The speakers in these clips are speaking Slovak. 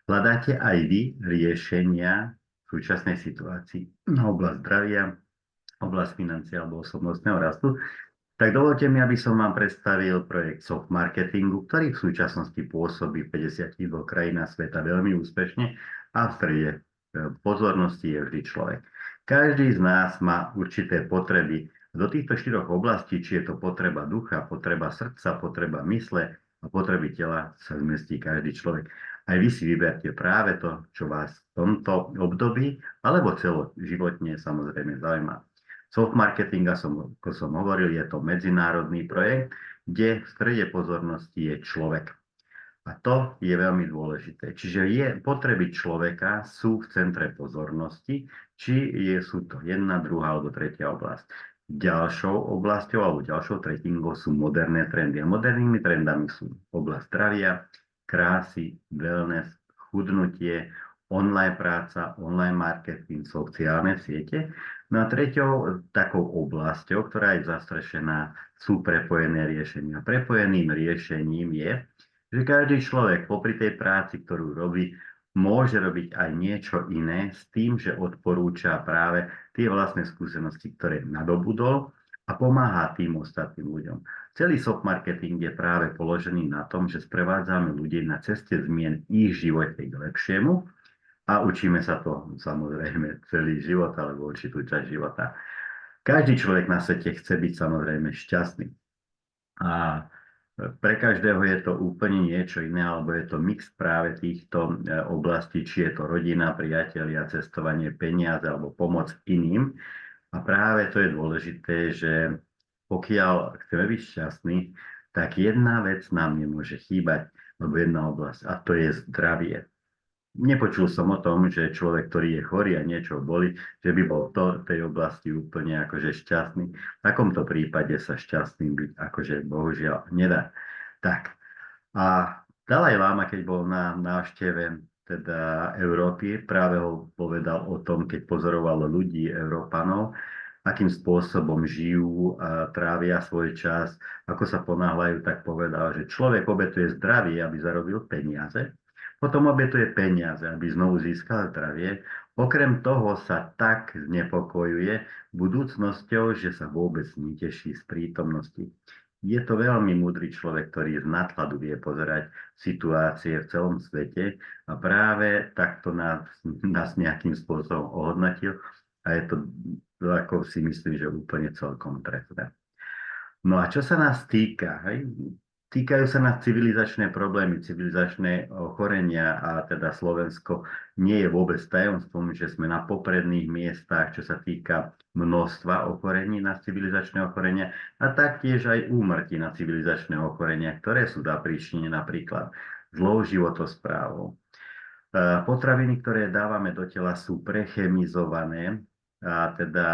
Hľadáte aj vy riešenia v súčasnej situácii na oblasť zdravia, oblasť financií alebo osobnostného rastu? Tak dovolte mi, aby som vám predstavil projekt soft marketingu, ktorý v súčasnosti pôsobí v 52 krajinách sveta veľmi úspešne a v strede pozornosti je vždy človek. Každý z nás má určité potreby. Do týchto štyroch oblastí, či je to potreba ducha, potreba srdca, potreba mysle a potreby tela, sa zmestí každý človek. Aj vy si vyberte práve to, čo vás v tomto období alebo celoživotne samozrejme zaujíma. Soft marketing, ako som hovoril, je to medzinárodný projekt, kde v strede pozornosti je človek. A to je veľmi dôležité. Čiže potreby človeka sú v centre pozornosti, sú to jedna, druhá alebo tretia oblasť. Ďalšou oblasťou alebo ďalšou tretingou sú moderné trendy. A modernými trendami sú oblasť zdravia, krásy, wellness, chudnutie, online práca, online marketing, sociálne siete. No a treťou takou oblasťou, ktorá je zastrešená, sú prepojené riešenia. Prepojeným riešením je, že každý človek popri tej práci, ktorú robí, môže robiť aj niečo iné s tým, že odporúča práve tie vlastné skúsenosti, ktoré nadobudol a pomáha tým ostatným ľuďom. Celý soft marketing je práve položený na tom, že sprevádzame ľudí na ceste zmien ich živote k lepšiemu a učíme sa to samozrejme celý život alebo určitú časť života. Každý človek na svete chce byť samozrejme šťastný. A pre každého je to úplne niečo iné, alebo je to mix práve týchto oblastí, či je to rodina, priatelia, cestovanie, peniaze alebo pomoc iným. A práve to je dôležité, že pokiaľ chceme byť šťastní, tak jedna vec nám nemôže chýbať, alebo jedna oblasť, a to je zdravie. Nepočul som o tom, že človek, ktorý je chorý a niečo boli, že by bol v tej oblasti úplne akože šťastný. V takomto prípade sa šťastným byť akože bohužiaľ nedá. Tak. A Dalaj Lama, keď bol na návšteve teda Európy, práve ho povedal o tom, keď pozoroval ľudí, Európanov, akým spôsobom žijú a trávia svoj čas, ako sa ponáhľajú, tak povedal, že človek obetuje zdravie, aby zarobil peniaze, potom obetuje peniaze, aby znovu získal zdravie. Okrem toho sa tak znepokojuje budúcnosťou, že sa vôbec neteší z prítomnosti. Je to veľmi múdry človek, ktorý z nadhľadu vie pozerať situácie v celom svete a práve takto nás nejakým spôsobom ohodnotil a je to, ako si myslím, že úplne celkom trefné. No a čo sa nás týka, hej? Týkajú sa nás civilizačné problémy, civilizačné ochorenia a teda Slovensko nie je vôbec tajomstvom, že sme na popredných miestach, čo sa týka množstva ochorení na civilizačné ochorenia a taktiež aj úmrtí na civilizačné ochorenia, ktoré sú zapríčinené napríklad zlou životosprávou. Potraviny, ktoré dávame do tela, sú prechemizované, a teda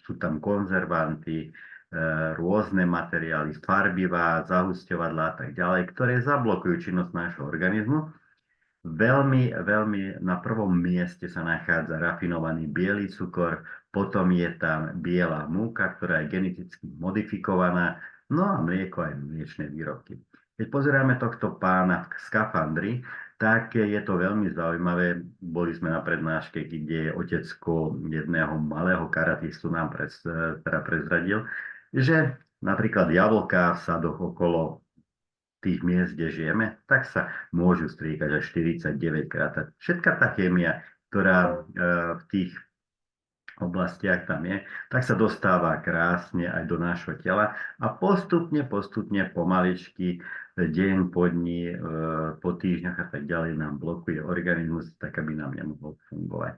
sú tam konzervanty, rôzne materiály, farbivá, zahusťovadlá a tak ďalej, ktoré zablokujú činnosť nášho organizmu. Veľmi, veľmi na prvom mieste sa nachádza rafinovaný biely cukor, potom je tam biela múka, ktorá je geneticky modifikovaná, no a mlieko aj mliečne výrobky. Keď pozeráme tohto pána v skafandri, tak je to veľmi zaujímavé. Boli sme na prednáške, kde otecko jedného malého karatistu nám prezradil, že napríklad jablká v sadoch okolo tých miest, kde žijeme, tak sa môžu striekať až 49 krát. Všetká tá chémia, ktorá v tých oblastiach tam je, tak sa dostáva krásne aj do nášho tela a postupne, pomaličky, deň po dni, po týždňoch a tak ďalej nám blokuje organizmus, tak aby nám nemohol fungovať.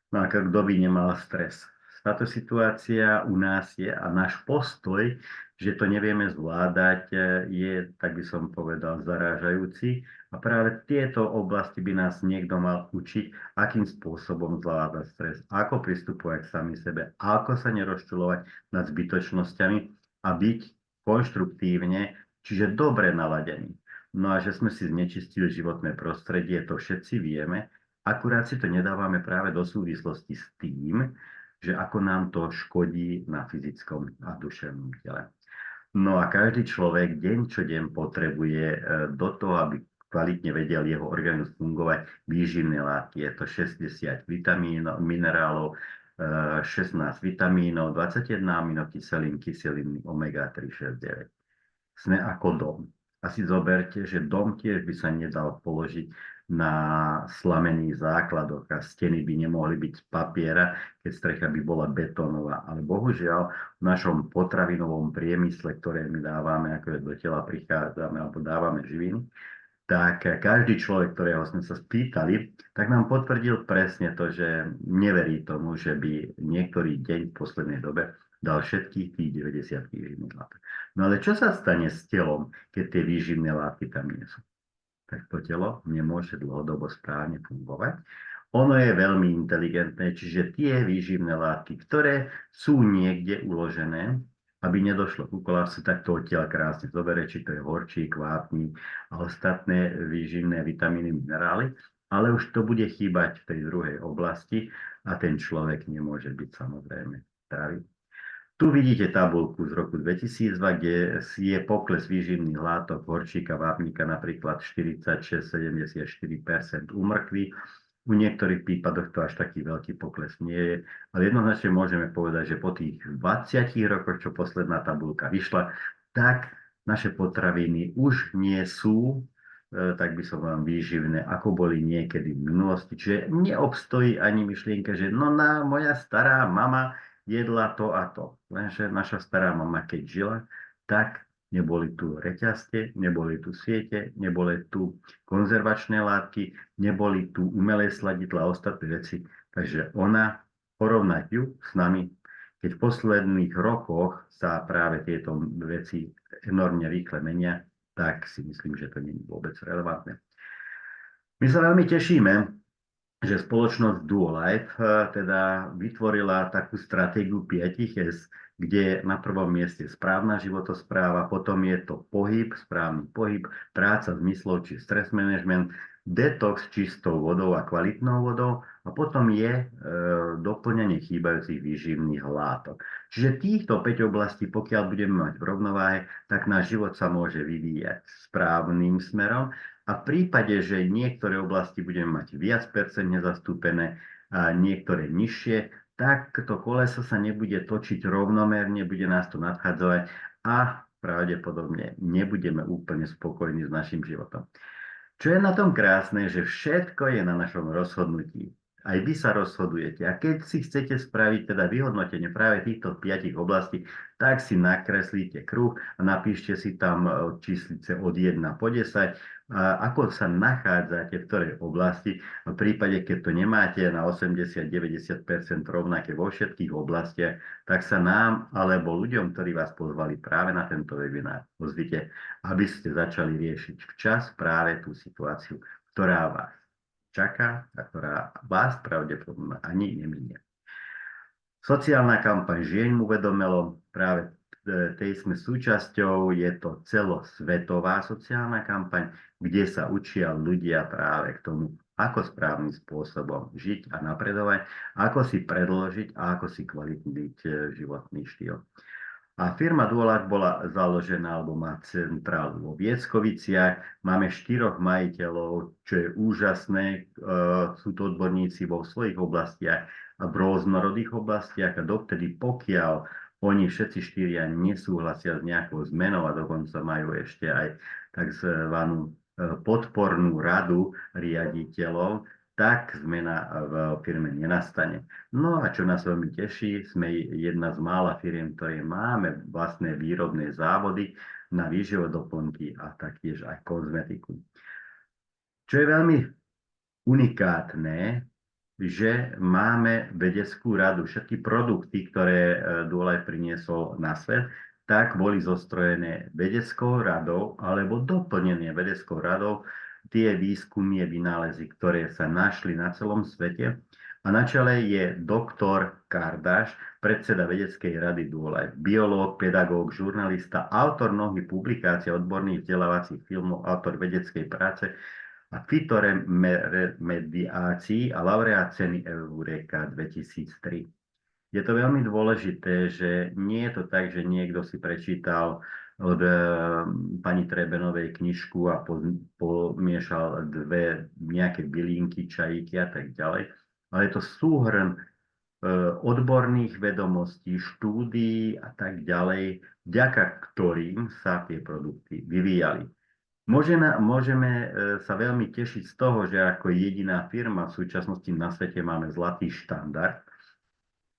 No a kto by nemal stres? Táto situácia u nás je a náš postoj, že to nevieme zvládať, je, tak by som povedal, zarážajúci. A práve tieto oblasti by nás niekto mal učiť, akým spôsobom zvládať stres, ako pristupovať k sami sebe, ako sa nerozčulovať nad zbytočnosťami a byť konštruktívne, čiže dobre naladení. No a že sme si znečistili životné prostredie, to všetci vieme, akurát si to nedávame práve do súvislosti s tým, že ako nám to škodí na fyzickom a duševnom tele. No a každý človek deň čo deň potrebuje do toho, aby kvalitne vedel jeho organizmus fungovať výživné látky. Je to 60 vitamínov, minerálov, 16 vitamínov, 21 aminokyselín, kyseliny omega-3, 6, 9. Sme ako dom. A si zoberte, že dom tiež by sa nedal položiť na slamených základoch a steny by nemohli byť z papiera, keď strecha by bola betónová. Ale bohužiaľ v našom potravinovom priemysle, ktoré my dávame, ako do tela prichádzame alebo dávame živiny, tak každý človek, ktorého sme sa spýtali, tak nám potvrdil presne to, že neverí tomu, že by niektorý deň v poslednej dobe dal všetkých tých 90 výživných látok. No ale čo sa stane s telom, keď tie výživné látky tam nie sú? Tak to telo nemôže dlhodobo správne fungovať. Ono je veľmi inteligentné, čiže tie výživné látky, ktoré sú niekde uložené, aby nedošlo ku kolapsu, tak to odtiaľ krásne zoberie, či to je horčík, vápnik a ostatné výživné vitamíny, minerály, ale už to bude chýbať v tej druhej oblasti a ten človek nemôže byť samozrejme zdravý. Tu vidíte tabuľku z roku 2002, kde je pokles výživných látok horčíka, vápnika napríklad 46-74% u mrkví. U niektorých prípadoch to až taký veľký pokles nie je, ale jednoznačne môžeme povedať, že po tých 20 rokoch, čo posledná tabuľka vyšla, tak naše potraviny už nie sú, tak by som vám výživné, ako boli niekedy v minulosti. Čiže neobstojí ani myšlienka, že no moja stará mama jedla to a to. Lenže naša stará mama, keď žila, tak neboli tu reťazte, neboli tu siete, neboli tu konzervačné látky, neboli tu umelé sladidlá a ostatné veci. Takže ona, porovnať ju s nami, keď v posledných rokoch sa práve tieto veci enormne rýchle menia, tak si myslím, že to nie je vôbec relevantné. My sa veľmi tešíme, že spoločnosť Duolife teda vytvorila takú stratégiu 5S, kde je na prvom mieste správna životospráva, potom je to pohyb, správny pohyb, práca zmyslov či stres management, detox čistou vodou a kvalitnou vodou a potom je doplňanie chýbajúcich výživných látok. Čiže týchto 5 oblastí, pokiaľ budeme mať v rovnováhe, tak náš život sa môže vyvíjať správnym smerom. A v prípade, že niektoré oblasti budeme mať viac percent nezastúpené a niektoré nižšie, tak to koleso sa nebude točiť rovnomerne, bude nás to nadchádzať a pravdepodobne nebudeme úplne spokojní s našim životom. Čo je na tom krásne, že všetko je na našom rozhodnutí. Aj vy sa rozhodujete. A keď si chcete spraviť teda vyhodnotenie práve týchto 5 oblastí, tak si nakreslíte kruh a napíšte si tam číslice od 1 po 10, ako sa nachádzate v ktorej oblasti. V prípade, keď to nemáte na 80-90% rovnaké vo všetkých oblastiach, tak sa nám alebo ľuďom, ktorí vás pozvali práve na tento webinár, ozvite, aby ste začali riešiť včas práve tú situáciu, ktorá vás čaká a ktorá vás pravdepodobne ani neminie. Sociálna kampaň Žieň uvedomelo, práve tej sme súčasťou, je to celosvetová sociálna kampaň, kde sa učia ľudia práve k tomu, ako správnym spôsobom žiť a napredovať, ako si predložiť a ako si kvalitniť životný štýl. A firma Duolife bola založená, alebo má centrálu vo Vieckoviciach. Máme 4 majiteľov, čo je úžasné. Sú to odborníci vo svojich oblastiach a v rôznorodých oblastiach. A dovtedy, pokiaľ oni všetci 4 nesúhlasia s nejakou zmenou a dokonca majú ešte aj takzvanú podpornú radu riaditeľov, tak zmena v firme nenastane. No a čo nás veľmi teší, sme jedna z mála firiem, ktoré máme vlastné výrobné závody na výživové doplnky a taktiež aj kozmetiku. Čo je veľmi unikátne, že máme vedeckú radu. Všetky produkty, ktoré Duolife priniesol na svet, tak boli zostrojené vedeckou radou alebo doplnené vedeckou radou tie výskumy a vynálezy, ktoré sa našli na celom svete. A na čele je doktor Kardaš, predseda vedeckej rady Duolife, biológ, pedagóg, žurnalista, autor mnohých publikácií, odborných vzdelávacích filmov, autor vedeckej práce a fitoremediácií a laureát ceny Eureka 2003. Je to veľmi dôležité, že nie je to tak, že niekto si prečítal od pani Trebenovej knižku a pomiešal nejaké bylinky, čajíky a tak ďalej. Ale je to súhrn odborných vedomostí, štúdií a tak ďalej, vďaka ktorým sa tie produkty vyvíjali. Môžeme sa veľmi tešiť z toho, že ako jediná firma v súčasnosti na svete máme zlatý štandard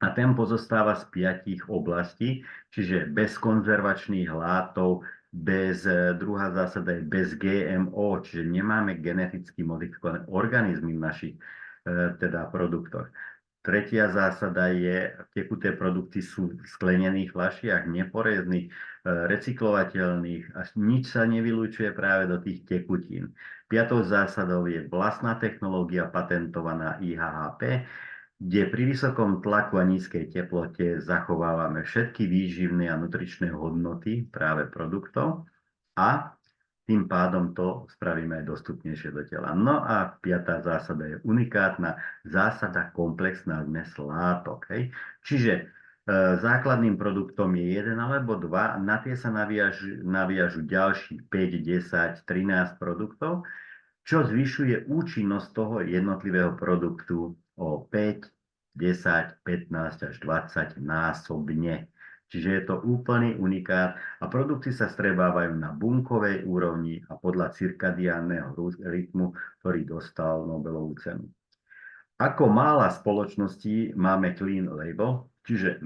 a ten pozostáva z 5 oblastí, čiže bez konzervačných látok, druhá zásada je bez GMO, čiže nemáme geneticky modifikované organizmy v našich teda produktoch. Tretia zásada je, tekuté produkty sú v sklenených fľašiach, neporezných, recyklovateľných a nič sa nevylučuje práve do tých tekutín. Piatou zásadou je vlastná technológia patentovaná IHHP, kde pri vysokom tlaku a nízkej teplote zachovávame všetky výživné a nutričné hodnoty práve produktov a tým pádom to spravíme aj dostupnejšie do tela. No a piatá zásada je unikátna zásada komplexná zmes látok. Hej. Čiže základným produktom je jeden alebo dva, na tie sa naviažu ďalší 5, 10, 13 produktov, čo zvyšuje účinnosť toho jednotlivého produktu o 5, 10, 15 až 20 násobne. Čiže je to úplný unikát a produkty sa strebávajú na bunkovej úrovni a podľa cirkadiánneho rytmu, ktorý dostal Nobelovú cenu. Ako mála spoločností máme clean label, čiže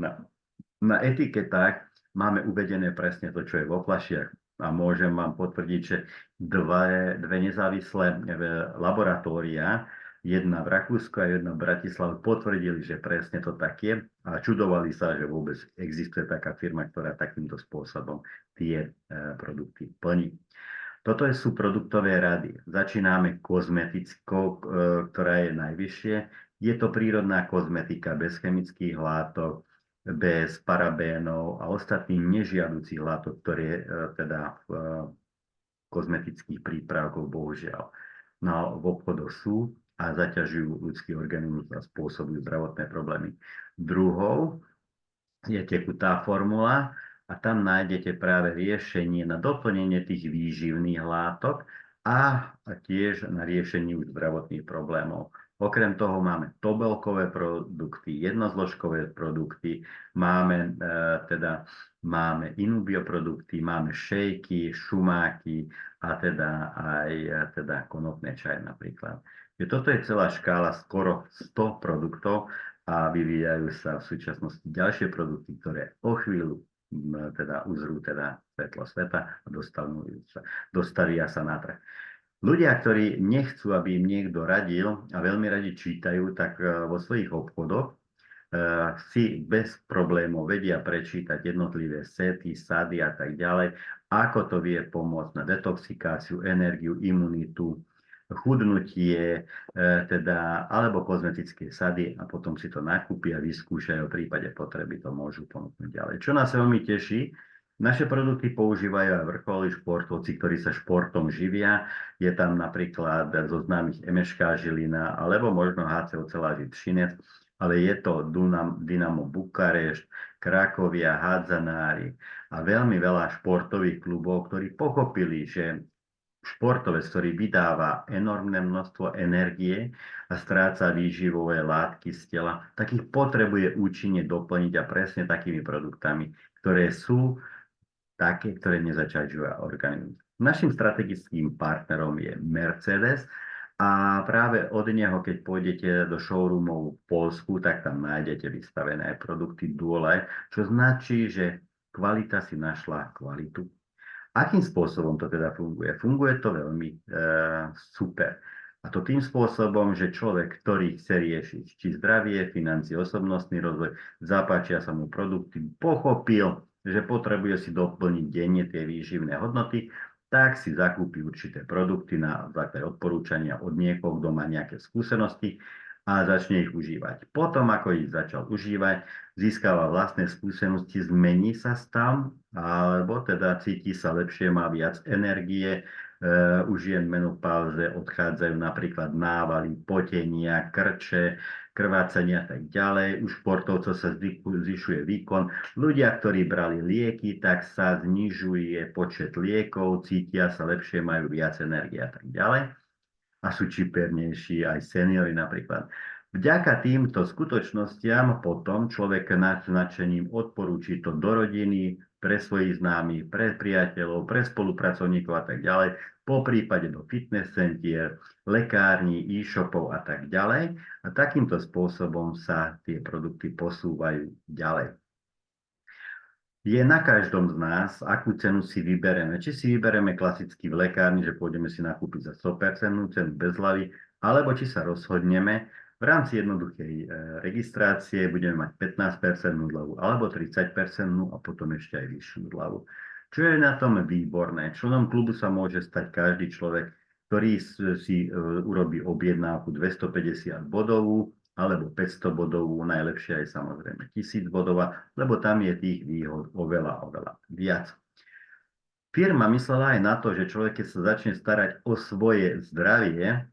na etiketách máme uvedené presne to, čo je vo fľašiach. A môžem vám potvrdiť, že dve nezávislé laboratória, jedna v Rakúsku a jedna v Bratislave, potvrdili, že presne to tak je a čudovali sa, že vôbec existuje taká firma, ktorá takýmto spôsobom tie produkty plní. Toto sú produktové rady. Začíname kozmetickou, ktorá je najvyššie. Je to prírodná kozmetika bez chemických látok, bez parabénov a ostatných nežiaducich látok, ktoré teda v kozmetických prípravkoch bohužiaľ v obchodoch sú a zaťažujú ľudský organizmus a spôsobujú zdravotné problémy. Druhou je tekutá formula a tam nájdete práve riešenie na doplnenie tých výživných látok a tiež na riešenie zdravotných problémov. Okrem toho máme tobelkové produkty, jednozložkové produkty, máme inú bioprodukty, máme šejky, šumáky a teda aj konopné čaje napríklad. Toto je celá škála skoro 100 produktov a vyvíjajú sa v súčasnosti ďalšie produkty, ktoré o chvíľu uzrú svetlo sveta a dostavia sa na trh. Ľudia, ktorí nechcú, aby im niekto radil a veľmi radi čítajú, tak vo svojich obchodoch si bez problémov vedia prečítať jednotlivé sety, sady a tak ďalej, ako to vie pomôcť na detoxikáciu, energiu, imunitu, chudnutie, alebo kozmetické sady a potom si to nakúpia, vyskúšajú, v prípade potreby to môžu ponúknuť ďalej. Čo nás veľmi teší, naše produkty používajú aj vrcholí športovci, ktorí sa športom živia. Je tam napríklad zo známych Emeška Žilina, alebo možno HC Oceláři Třinec, ale je to Dynamo Bukarešť, Krakovia, Hádzanári a veľmi veľa športových klubov, ktorí pochopili, že športovec, ktorý vydáva enormné množstvo energie a stráca výživové látky z tela, tak ich potrebuje účinne doplniť a presne takými produktami, ktoré sú také, ktoré nezaťažujú organizmus. Našim strategickým partnerom je Mercedes a práve od neho, keď pôjdete do showroomov v Poľsku, tak tam nájdete vystavené produkty Duolite, čo značí, že kvalita si našla kvalitu. Akým spôsobom to teda funguje? Funguje to veľmi super. A to tým spôsobom, že človek, ktorý chce riešiť či zdravie, financie, osobnostný rozvoj, zapáčia sa mu produkty, pochopil, že potrebuje si doplniť denne tie výživné hodnoty, tak si zakúpi určité produkty na základe odporúčania od niekoho, kto má nejaké skúsenosti a začne ich užívať. Potom, ako ich začal užívať, získava vlastné skúsenosti, zmení sa stav, alebo teda cíti sa lepšie, má viac energie, u žien v menopauze odchádzajú napríklad návaly, potenia, krče, krvácania a tak ďalej. U športovcov sa zvyšuje výkon. Ľudia, ktorí brali lieky, tak sa znižuje počet liekov, cítia sa lepšie, majú viac energie a tak ďalej. A sú čipernejší aj seniori napríklad. Vďaka týmto skutočnostiam potom človek nadšením odporúči to do rodiny, pre svojich známych, pre priateľov, pre spolupracovníkov a tak ďalej, po prípade do fitness centier, lekární, e-shopov a tak ďalej. A takýmto spôsobom sa tie produkty posúvajú ďalej. Je na každom z nás, akú cenu si vybereme. Či si vybereme klasicky v lekárni, že pôjdeme si nakúpiť za 100% cenu bez hlavy, alebo či sa rozhodneme v rámci jednoduchej registrácie budeme mať 15% zľavu alebo 30% a potom ešte aj vyššiu zľavu. Čo je na tom výborné? Členom klubu sa môže stať každý človek, ktorý si urobí objednávku 250 bodovú alebo 500 bodovú, najlepšie aj samozrejme 1000 bodová, lebo tam je tých výhod oveľa viac. Firma myslela aj na to, že človek, keď sa začne starať o svoje zdravie,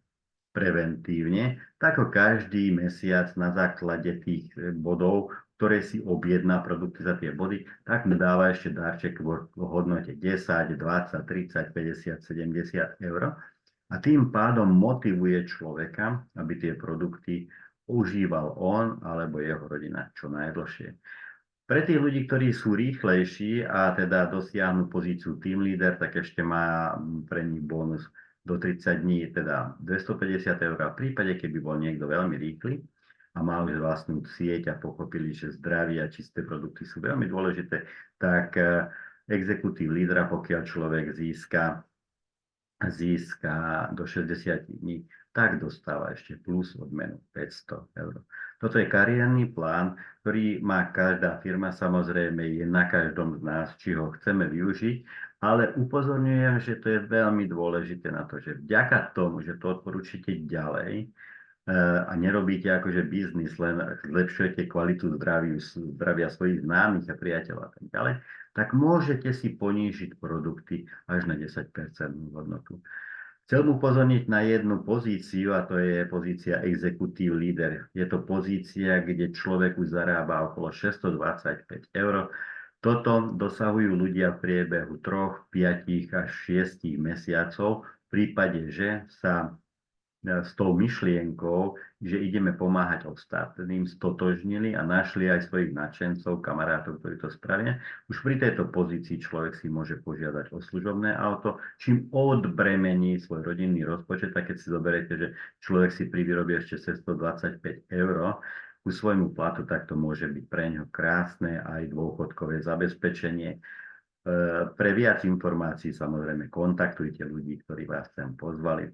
preventívne, tak ho každý mesiac na základe tých bodov, ktoré si objedná produkty za tie body, tak mu dáva ešte darček v hodnote 10, 20, 30, 50, 70 eur. A tým pádom motivuje človeka, aby tie produkty užíval on alebo jeho rodina čo najdlhšie. Pre tých ľudí, ktorí sú rýchlejší a teda dosiahnu pozíciu team leader, tak ešte má pre nich bonus do 30 dní, teda 250 eur. V prípade, keby bol niekto veľmi rýchly a mal už vlastnú sieť a pochopili, že zdravie a čisté produkty sú veľmi dôležité, tak exekutív lídra, pokiaľ človek získa do 60 dní, tak dostáva ešte plus odmenu 500 eur. Toto je kariérny plán, ktorý má každá firma, samozrejme je na každom z nás, či ho chceme využiť, ale upozorňujem, že to je veľmi dôležité na to, že vďaka tomu, že to odporúčite ďalej a nerobíte akože biznis, len zlepšujete kvalitu zdravia svojich známych a priateľov a tak ďalej, tak môžete si ponížiť produkty až na 10% hodnotu. Chcel mu upozorniť na jednu pozíciu, a to je pozícia executive leader. Je to pozícia, kde človek už zarába okolo 625 eur. Toto dosahujú ľudia v priebehu 3, 5 až 6 mesiacov v prípade, že sa s tou myšlienkou, že ideme pomáhať ostatným, stotožnili a našli aj svojich nadšencov, kamarátov, ktorí to spravia. Už pri tejto pozícii človek si môže požiadať o služobné auto, čím odbremení svoj rodinný rozpočet, tak keď si zoberete, že človek si privyrobí ešte 125 eur ku svojmu platu, tak to môže byť pre ňo krásne aj dôchodkové zabezpečenie. Pre viac informácií samozrejme kontaktujte ľudí, ktorí vás sem pozvali.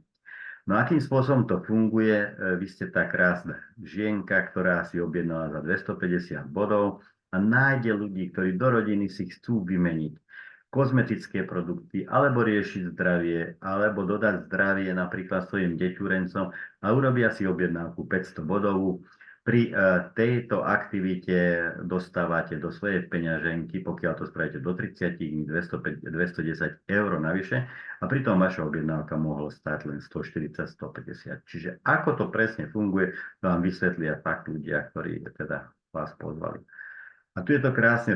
No akým spôsobom to funguje? Vy ste tá krásna žienka, ktorá si objednala za 250 bodov a nájde ľudí, ktorí do rodiny si chcú vymeniť kozmetické produkty, alebo riešiť zdravie, alebo dodať zdravie napríklad svojim deťurencom a urobia si objednávku 500 bodovú. Pri tejto aktivite dostávate do svojej peňaženky, pokiaľ to spravíte do 30 dní, 210 eur navyše a pritom vaša objednávka mohla stáť len 140-150. Čiže ako to presne funguje, vám vysvetlia fakt ľudia, ktorí teda vás pozvali. A tu je to krásne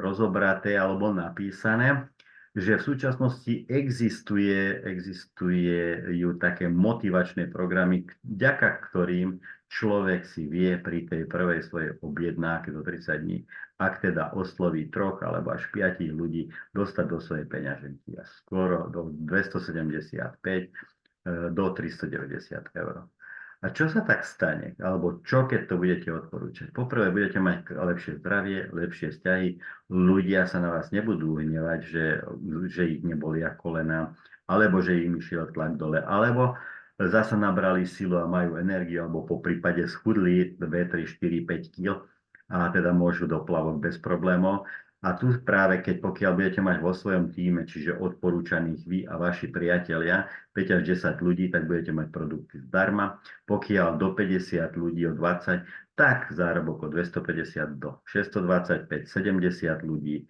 rozobraté alebo napísané, že v súčasnosti existujú také motivačné programy, vďaka ktorým človek si vie pri tej prvej svojej objednávke do 30 dní, ak teda osloví 3 alebo až 5 ľudí, dostať do svojej peňaženky a skoro do 275 do 390 eur. A čo sa tak stane? Alebo čo, keď to budete odporúčať? Poprvé, budete mať lepšie zdravie, lepšie vzťahy, ľudia sa na vás nebudú hnevať, že ich nebolia kolena, alebo že im išiel tlak dole, alebo zasa nabrali silu a majú energiu, alebo po prípade schudli 2, 3, 4, 5 kg a teda môžu do plavok bez problémov. A tu práve pokiaľ budete mať vo svojom týme, čiže odporúčaných vy a vaši priatelia, 5 až 10 ľudí, tak budete mať produkty zdarma. Pokiaľ do 50 ľudí, o 20, tak zárobok od 250 do 625, 70 ľudí,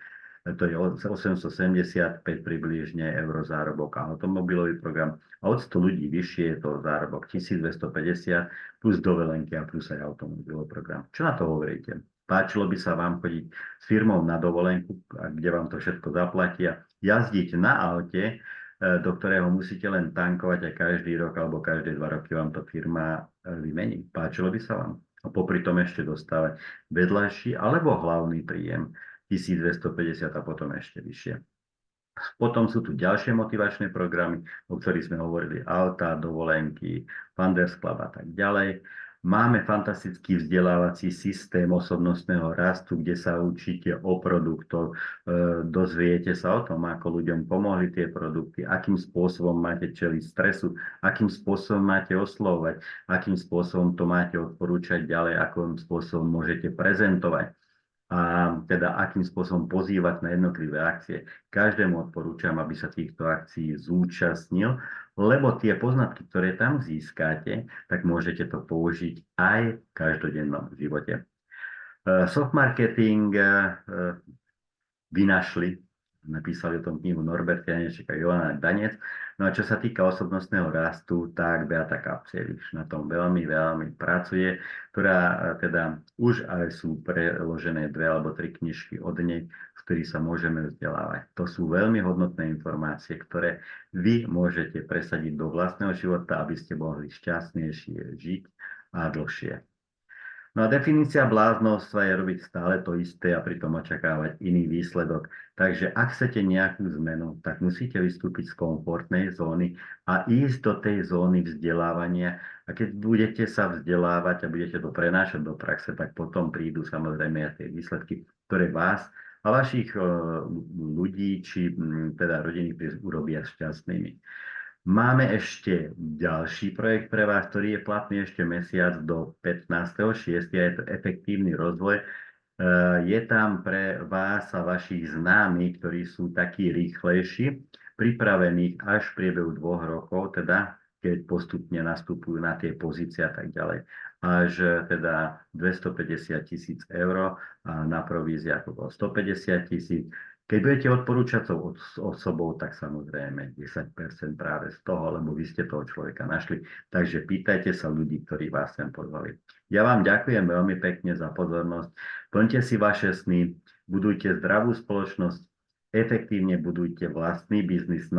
to je 875 približne eur zárobok a automobilový program. A od 100 ľudí vyššie je to zárobok 1250 plus dovolenky a plus aj automobilový program. Čo na to hovoríte? Páčilo by sa vám chodiť s firmou na dovolenku, kde vám to všetko zaplatia, jazdiť na aute, do ktorého musíte len tankovať a každý rok alebo každé 2 roky vám to firma vymení. Páčilo by sa vám? A popri tom ešte dostávať vedľajší alebo hlavný príjem 1250 a potom ešte vyššie. Potom sú tu ďalšie motivačné programy, o ktorých sme hovorili, auta, dovolenky, Funders Club a tak ďalej. Máme fantastický vzdelávací systém osobnostného rastu, kde sa učíte o produktoch, dozviete sa o tom, ako ľuďom pomohli tie produkty, akým spôsobom máte čeliť stresu, akým spôsobom máte oslovovať, akým spôsobom to máte odporúčať ďalej, akým spôsobom môžete prezentovať a teda akým spôsobom pozývať na jednotlivé akcie. Každému odporúčam, aby sa týchto akcií zúčastnil, lebo tie poznatky, ktoré tam získate, tak môžete to použiť aj v každodennom živote. Soft marketing vynašli, napísali o tom knihu Norbert Janeček a Joana Danec. No a čo sa týka osobnostného rastu, tak Beata Kapsievič na tom veľmi, veľmi pracuje, ktorá teda už aj sú preložené 2 alebo 3 knižky od nej, v ktorých sa môžeme vzdelávať. To sú veľmi hodnotné informácie, ktoré vy môžete presadiť do vlastného života, aby ste mohli šťastnejšie žiť a dlhšie. No a definícia bláznovstva je robiť stále to isté a pritom očakávať iný výsledok. Takže ak chcete nejakú zmenu, tak musíte vystúpiť z komfortnej zóny a ísť do tej zóny vzdelávania. A keď budete sa vzdelávať a budete to prenášať do praxe, tak potom prídu samozrejme aj tie výsledky, ktoré vás a vašich ľudí či teda rodiny urobia šťastnými. Máme ešte ďalší projekt pre vás, ktorý je platný ešte mesiac do 15.6. a je to efektívny rozvoj. Je tam pre vás a vašich známych, ktorí sú takí rýchlejší, pripravených až v priebehu 2 rokov, teda keď postupne nastupujú na tie pozície a tak ďalej, až teda 250 000 eur a na províziách okolo 150 000. Keď budete odporúčacou osobou, tak samozrejme 10% práve z toho, lebo vy ste toho človeka našli. Takže pýtajte sa ľudí, ktorí vás sem pozvali. Ja vám ďakujem veľmi pekne za pozornosť. Plňte si vaše sny, budujte zdravú spoločnosť, efektívne budujte vlastný biznis,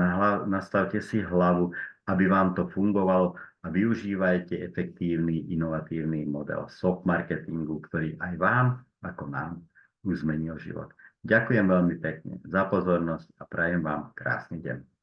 nastavte si hlavu, aby vám to fungovalo a využívajte efektívny, inovatívny model soft marketingu, ktorý aj vám, ako nám, už zmenil život. Ďakujem veľmi pekne za pozornosť a prajem vám krásny deň.